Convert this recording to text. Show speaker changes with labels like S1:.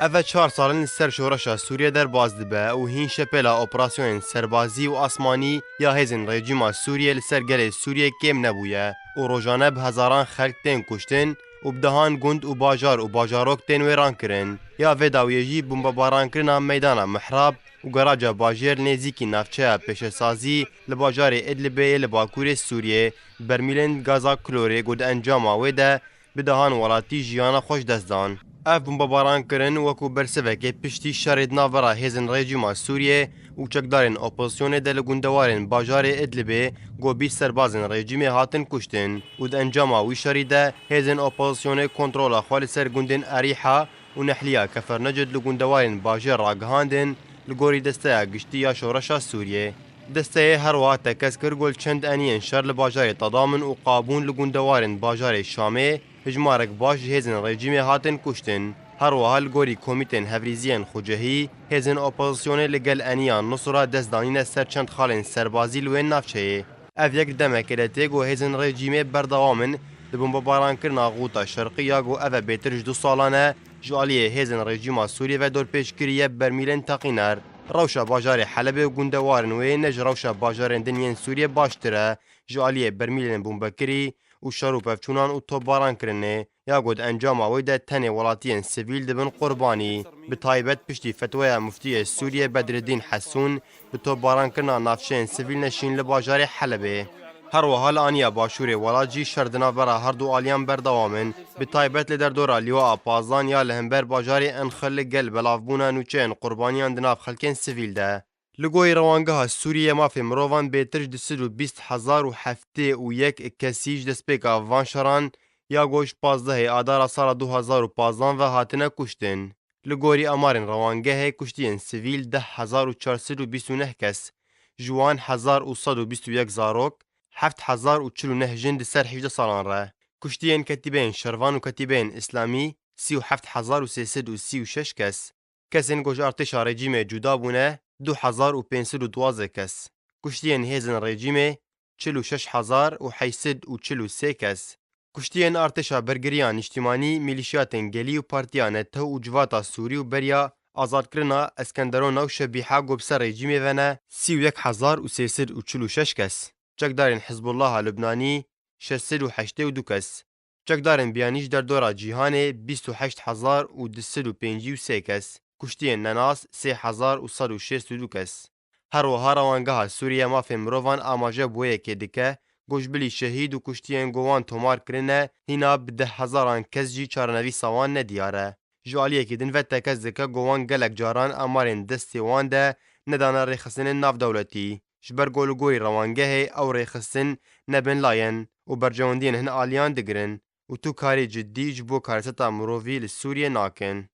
S1: اف 4 سالن سر شورشا سوریه در باز دبه و هین شپلا اپراسیون سربازی و آسمانی یا هزین رژیما سوریه لسر گل سوریه کم نبویه و روزانه به هزاران خلق تین کشتن و بدهان گند و باجاروک تین ویران کرن یا وداویجی بمباران کرنا میدان محراب و گراجا باجر نزیکی نافچه پیشسازی لباجار ادلبه لباکور سوریه برمیلن گازا کلوری گود انجام ویده بدهان ولاتی جیانا خوش دستان. اف بمباران کرن وکو برسوکه پشتی شرید ناورا هزن رژیما سوریه و چکدارن اپوزیسیون دل گوندوارن باجار ادلبه گو 20 سربازن رژیم هاتن کشتن و د انجام وی شریده هزن اپوزیسیون کنترول خال سر گوندن اریحا و نحلیا کفرنجد لگوندوارن باجر راگهاندن لگوری دسته گشتی یا شورشا سوریه دسته هر وقت کس کرگل چند انین شر لباجار تضامن و قابون لگوندوارن باجار شامه هجمارک باش هزن رژیم هاتن کشتن هر وحال گوری کمیتن هفریزیان خوجهی هزن اپوزیسیون لگل انیان نصرا دستدانین سر چند خالن سربازی لوین نافچه اف یک دمکلته گو هزن رژیم بردوامن بمباران کرنا غوطا شرقی گو اف بیترش 2 سالانه جالیه هزن رژیم سوریه و دور پیش کریه برمیلن تقینار روشا باجار حلب و گوندوارن و نج روشا باجارن دنین سوریه باشتره جالیه برمیلن بومبکری و شروع افچونان و توباران کرنه یا گود انجام ویده تن ولاتین سیویل دبن قربانی به تایبت پشتی فتوی مفتی سوریه بدرالدین حسون به توباران کرنا نافشین سیویل نشین لباجار حلبه هر وحال آنیا باشور ولاجی شردنا برا هر دو آلیان بردوامن به تایبت لدر دورا لیوا پازان یا لهمبر باجاری انخل گل بلافبونا نوچین قربانیان دناف خلکن سیویل ده لگوی روانگاه سوریه مافی مروان بیترش دسد و 20,000 و هفته و یک کسیج دسپیکا وانشران یا گوش 15 آدار سال 2015 و هاتنه کشتن. لگوری امارن روانگاه کشتین سیویل 10,429 کس، جوان 1,121 زاروک، 7,049 جند سر 18 سالان را. کشتین کتیبین شروان و کتیبین اسلامی 37,336 کس. کسین گوش ارتش رژیم جدا بونه 2,512 کس. کشتین هزن رژیم 46,843 کس. کشتین ارتشا برگریان اجتماعی میلیشیاتن گلی و پارتیانه ته و جواتا سوری و بریا آزاد کرنا اسکندرون و شبیحا گوبسر رژیم ونه 31,346 کس. چکدارن حزب الله لبنانی 682 کس. چکدارن بیانیش در دورا جیهان 28,253 کس. کشتین نناس 3,162 کس. هر وها روانگاه سوریه مافی مروان آماجه بویه که دکه گوشبلی شهید و کشتین گوان تومار کرنه هینا به 10,000 کس جی چارنوی سوان ندیاره. جوالیه که دن و تکس دکه گوان گلک جاران امارین دستی وان ده ندانه ریخستن ناف دولتی. جبر گولگوی روانگاه او ریخستن نبن لاین و برجواندین هن آلیان دگرن و تو کاری جدی جبو کارستا مرووی لسوریه ناکن.